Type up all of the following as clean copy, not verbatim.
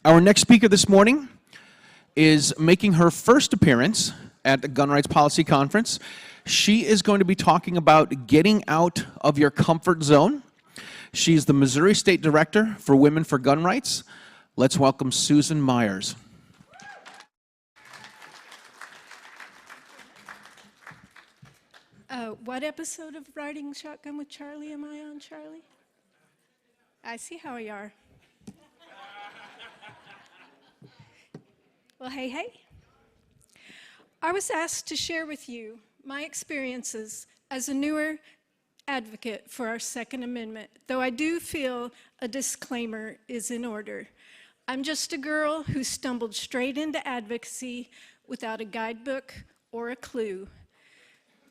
Our next speaker this morning is making her first appearance at the Gun Rights Policy Conference. She is going to be talking about getting out of your comfort zone. She's the Missouri State Director for Women for Gun Rights. Let's welcome Susan Myers. What episode of Riding Shotgun with Charlie am I on, Charlie? I see how you are. Well, hey. I was asked to share with you my experiences as a newer advocate for our Second Amendment, though I do feel a disclaimer is in order. I'm just a girl who stumbled straight into advocacy without a guidebook or a clue,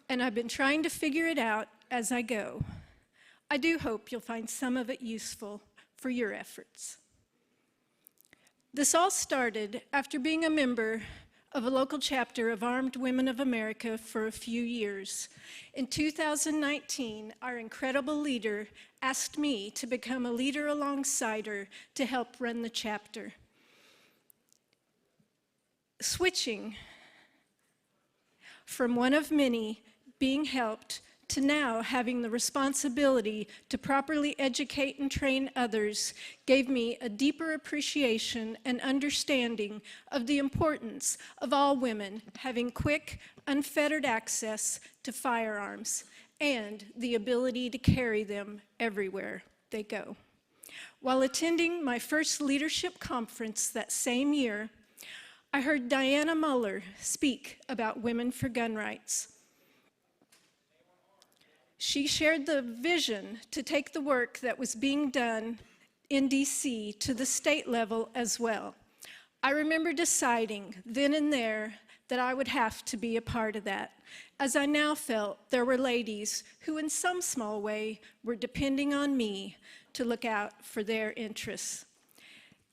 and I've been trying to figure it out as I go. I do hope you'll find some of it useful for your efforts. This all started after being a member of a local chapter of Armed Women of America for a few years. In 2019, our incredible leader asked me to become a leader alongside her to help run the chapter. Switching from one of many being helped to now having the responsibility to properly educate and train others gave me a deeper appreciation and understanding of the importance of all women having quick, unfettered access to firearms and the ability to carry them everywhere they go. While attending my first leadership conference that same year, I heard Diana Muller speak about Women for Gun Rights. She shared the vision to take the work that was being done in DC to the state level as well. I remember deciding then and there that I would have to be a part of that, as I now felt there were ladies who in some small way were depending on me to look out for their interests.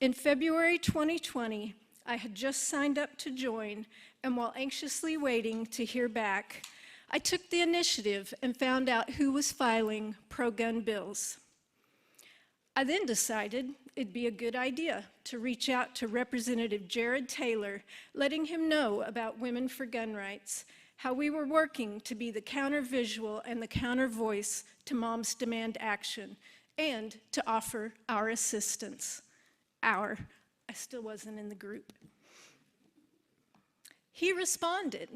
In February 2020, I had just signed up to join, and while anxiously waiting to hear back, I took the initiative and found out who was filing pro-gun bills. I then decided it'd be a good idea to reach out to Representative Jared Taylor, letting him know about Women for Gun Rights, how we were working to be the counter-visual and the counter-voice to Moms Demand Action, and to offer our assistance. I still wasn't in the group. He responded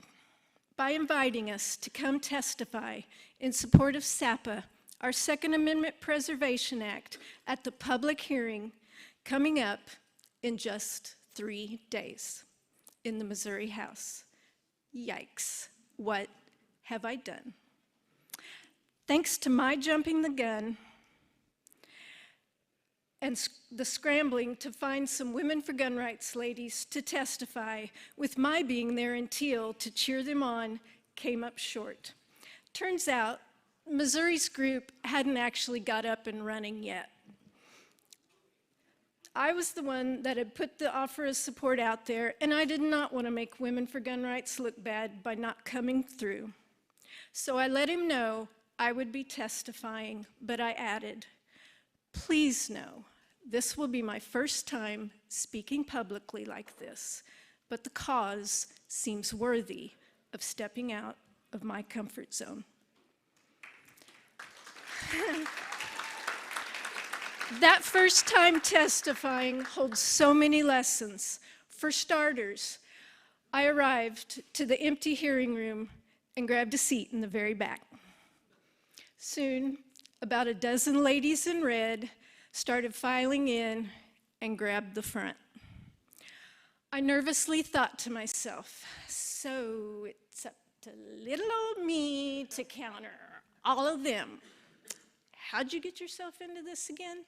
by inviting us to come testify in support of SAPA, our Second Amendment Preservation Act, at the public hearing coming up in just 3 days in the Missouri House. Yikes, what have I done? Thanks to my jumping the gun and the scrambling to find some Women for Gun Rights ladies to testify, with my being there in teal to cheer them on, came up short. Turns out, Missouri's group hadn't actually got up and running yet. I was the one that had put the offer of support out there, and I did not want to make Women for Gun Rights look bad by not coming through. So I let him know I would be testifying, but I added, please know, this will be my first time speaking publicly like this, but the cause seems worthy of stepping out of my comfort zone. That first time testifying holds so many lessons. For starters, I arrived to the empty hearing room and grabbed a seat in the very back. Soon, about a dozen ladies in red started filing in and grabbed the front. I nervously thought to myself, so it's up to little old me to counter all of them. How'd you get yourself into this again?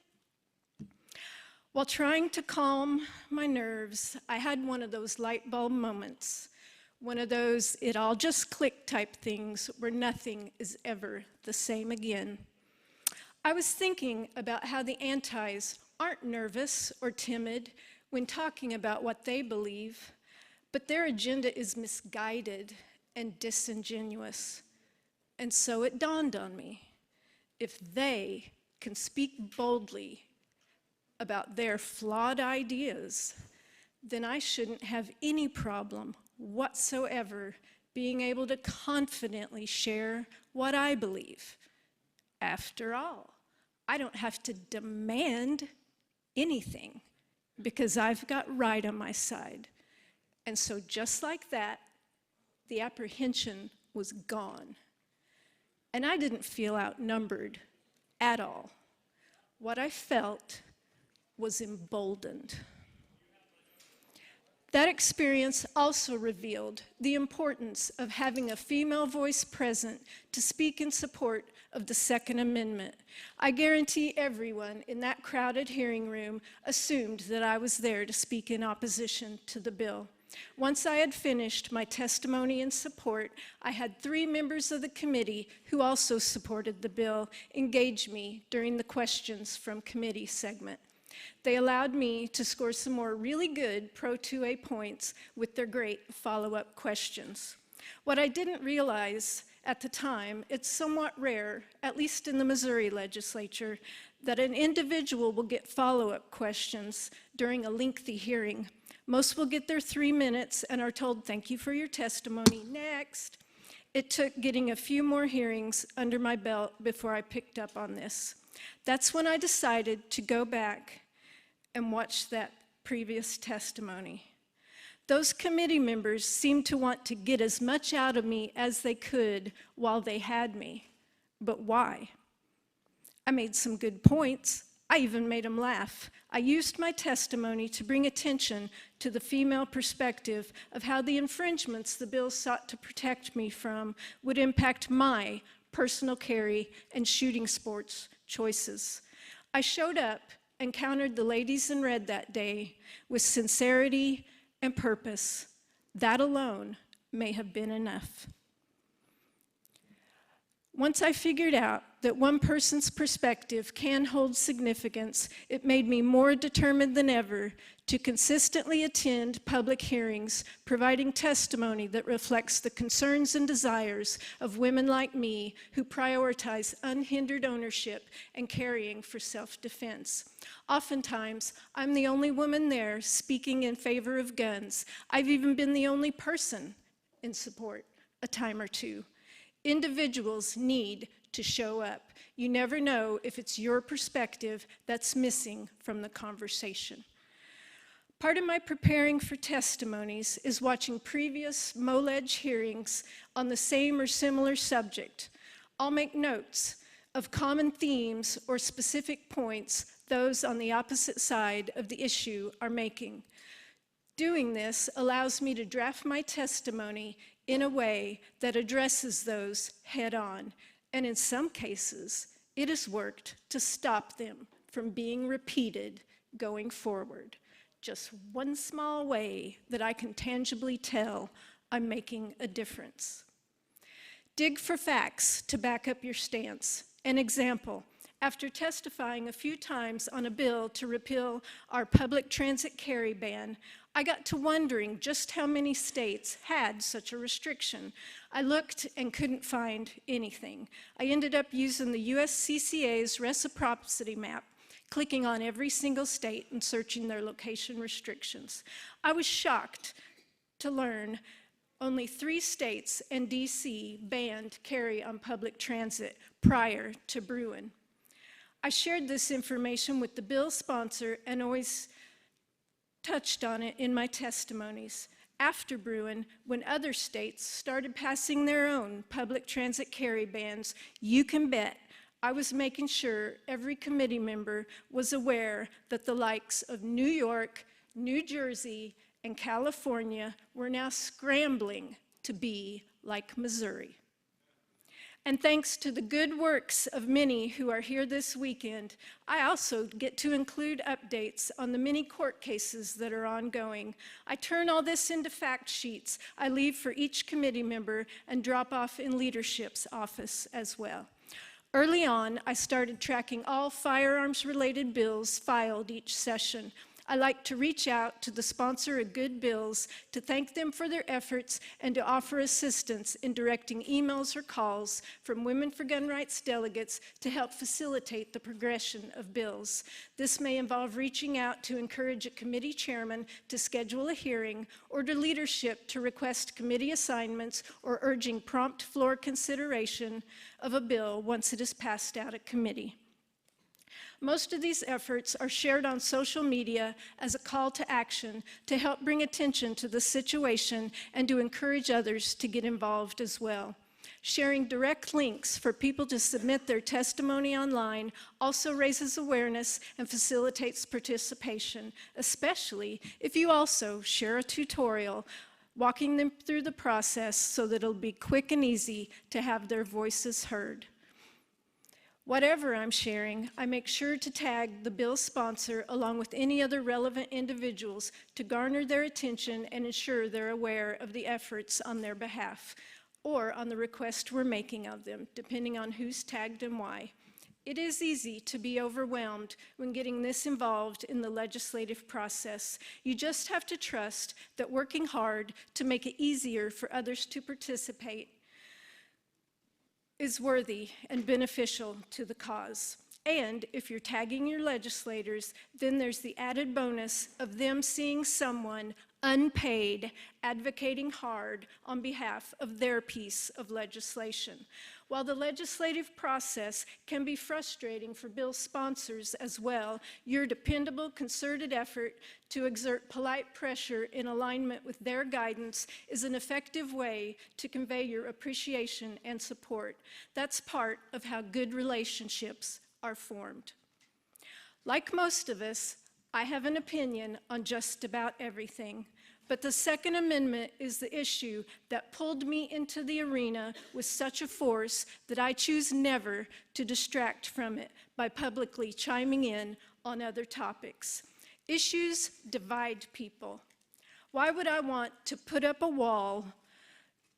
While trying to calm my nerves, I had one of those light bulb moments, one of those it all just clicked type things where nothing is ever the same again. I was thinking about how the antis aren't nervous or timid when talking about what they believe, but their agenda is misguided and disingenuous. And so it dawned on me, if they can speak boldly about their flawed ideas, then I shouldn't have any problem whatsoever being able to confidently share what I believe. After all, I don't have to demand anything because I've got right on my side. And so just like that, the apprehension was gone. And I didn't feel outnumbered at all. What I felt was emboldened. That experience also revealed the importance of having a female voice present to speak in support of the Second Amendment. I guarantee everyone in that crowded hearing room assumed that I was there to speak in opposition to the bill. Once I had finished my testimony in support, I had 3 members of the committee who also supported the bill engage me during the questions from committee segment. They allowed me to score some more really good Pro 2A points with their great follow-up questions. What I didn't realize at the time, it's somewhat rare, at least in the Missouri legislature, that an individual will get follow-up questions during a lengthy hearing. Most will get their 3 minutes and are told, "Thank you for your testimony, next." It took getting a few more hearings under my belt before I picked up on this. That's when I decided to go back and watch that previous testimony. Those committee members seemed to want to get as much out of me as they could while they had me. But why? I made some good points. I even made them laugh. I used my testimony to bring attention to the female perspective of how the infringements the bill sought to protect me from would impact my personal carry and shooting sports choices. I showed up and countered the ladies in red that day with sincerity and purpose. That alone may have been enough. Once I figured out that one person's perspective can hold significance, it made me more determined than ever to consistently attend public hearings, providing testimony that reflects the concerns and desires of women like me who prioritize unhindered ownership and carrying for self-defense. Oftentimes, I'm the only woman there speaking in favor of guns. I've even been the only person in support a time or two. Individuals need to show up. You never know if it's your perspective that's missing from the conversation. Part of my preparing for testimonies is watching previous MOLEG hearings on the same or similar subject. I'll make notes of common themes or specific points those on the opposite side of the issue are making. Doing this allows me to draft my testimony in a way that addresses those head-on, and in some cases, it has worked to stop them from being repeated going forward. Just one small way that I can tangibly tell I'm making a difference. Dig for facts to back up your stance. An example, after testifying a few times on a bill to repeal our public transit carry ban, I got to wondering just how many states had such a restriction. I looked and couldn't find anything. I ended up using the USCCA's reciprocity map, clicking on every single state and searching their location restrictions. I was shocked to learn only 3 states and DC banned carry on public transit prior to Bruin. I shared this information with the bill sponsor and always touched on it in my testimonies. After Bruin, when other states started passing their own public transit carry bans, you can bet I was making sure every committee member was aware that the likes of New York, New Jersey, and California were now scrambling to be like Missouri. And thanks to the good works of many who are here this weekend, I also get to include updates on the many court cases that are ongoing. I turn all this into fact sheets I leave for each committee member and drop off in leadership's office as well. Early on, I started tracking all firearms-related bills filed each session. I like to reach out to the sponsor of good bills to thank them for their efforts and to offer assistance in directing emails or calls from Women for Gun Rights delegates to help facilitate the progression of bills. This may involve reaching out to encourage a committee chairman to schedule a hearing, or to leadership to request committee assignments, or urging prompt floor consideration of a bill once it is passed out of committee. Most of these efforts are shared on social media as a call to action to help bring attention to the situation and to encourage others to get involved as well. Sharing direct links for people to submit their testimony online also raises awareness and facilitates participation, especially if you also share a tutorial walking them through the process so that it'll be quick and easy to have their voices heard. Whatever I'm sharing, I make sure to tag the bill sponsor along with any other relevant individuals to garner their attention and ensure they're aware of the efforts on their behalf, or on the request we're making of them, depending on who's tagged and why. It is easy to be overwhelmed when getting this involved in the legislative process. You just have to trust that working hard to make it easier for others to participate is worthy and beneficial to the cause. And if you're tagging your legislators, then there's the added bonus of them seeing someone unpaid advocating hard on behalf of their piece of legislation. While the legislative process can be frustrating for bill sponsors as well, your dependable, concerted effort to exert polite pressure in alignment with their guidance is an effective way to convey your appreciation and support. That's part of how good relationships are formed. Like most of us, I have an opinion on just about everything. But the Second Amendment is the issue that pulled me into the arena with such a force that I choose never to distract from it by publicly chiming in on other topics. Issues divide people. Why would I want to put up a wall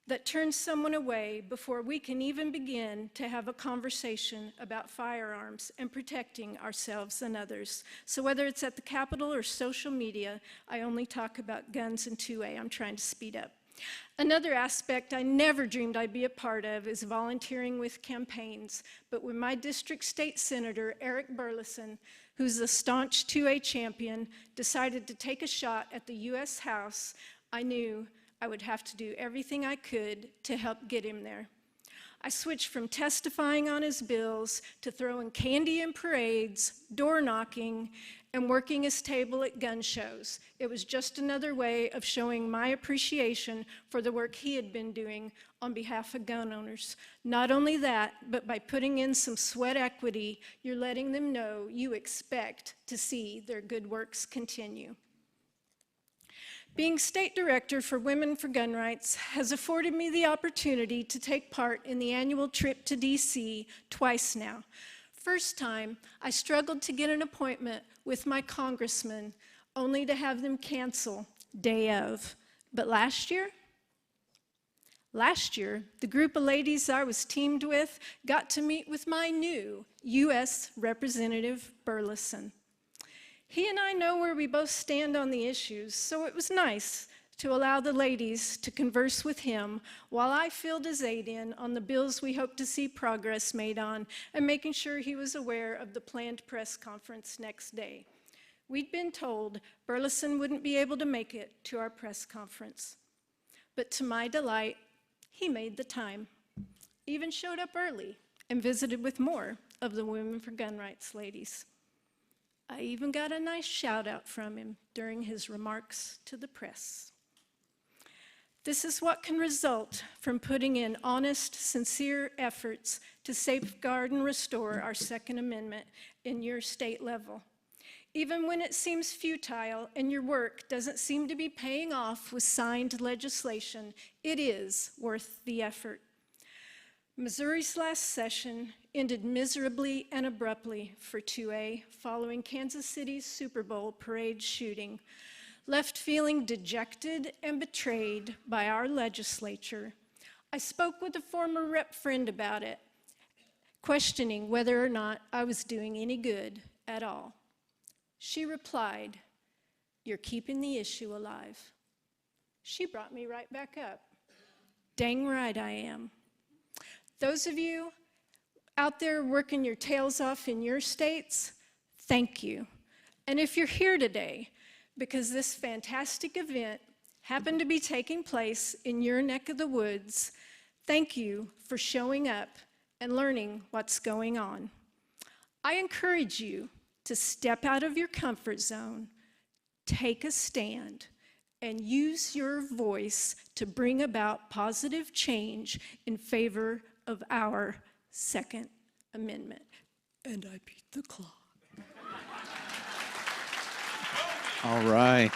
that turns someone away before we can even begin to have a conversation about firearms and protecting ourselves and others? So whether it's at the Capitol or social media, I only talk about guns and 2A. I'm trying to speed up. Another aspect I never dreamed I'd be a part of is volunteering with campaigns. But when my district state senator, Eric Burleson, who's a staunch 2A champion, decided to take a shot at the U.S. House, I knew I would have to do everything I could to help get him there. I switched from testifying on his bills to throwing candy in parades, door knocking, and working his table at gun shows. It was just another way of showing my appreciation for the work he had been doing on behalf of gun owners. Not only that, but by putting in some sweat equity, you're letting them know you expect to see their good works continue. Being state director for Women for Gun Rights has afforded me the opportunity to take part in the annual trip to DC twice now. First time, I struggled to get an appointment with my congressman, only to have them cancel day of. But last year, the group of ladies I was teamed with got to meet with my new U.S. Representative Burleson. He and I know where we both stand on the issues, so it was nice to allow the ladies to converse with him while I filled his aid in on the bills we hope to see progress made on, and making sure he was aware of the planned press conference next day. We'd been told Burleson wouldn't be able to make it to our press conference. But to my delight, he made the time, even showed up early, and visited with more of the Women for Gun Rights ladies. I even got a nice shout out from him during his remarks to the press. This is what can result from putting in honest, sincere efforts to safeguard and restore our Second Amendment in your state level. Even when it seems futile and your work doesn't seem to be paying off with signed legislation, it is worth the effort. Missouri's last session ended miserably and abruptly for 2A following Kansas City's Super Bowl parade shooting. Left feeling dejected and betrayed by our legislature, I spoke with a former rep friend about it, questioning whether or not I was doing any good at all. She replied, you're keeping the issue alive. She brought me right back up. Dang right I am. Those of you out there working your tails off in your states, thank you. And if you're here today because this fantastic event happened to be taking place in your neck of the woods, thank you for showing up and learning what's going on. I encourage you to step out of your comfort zone, take a stand, and use your voice to bring about positive change in favor of our Second Amendment. And I beat the clock. All right.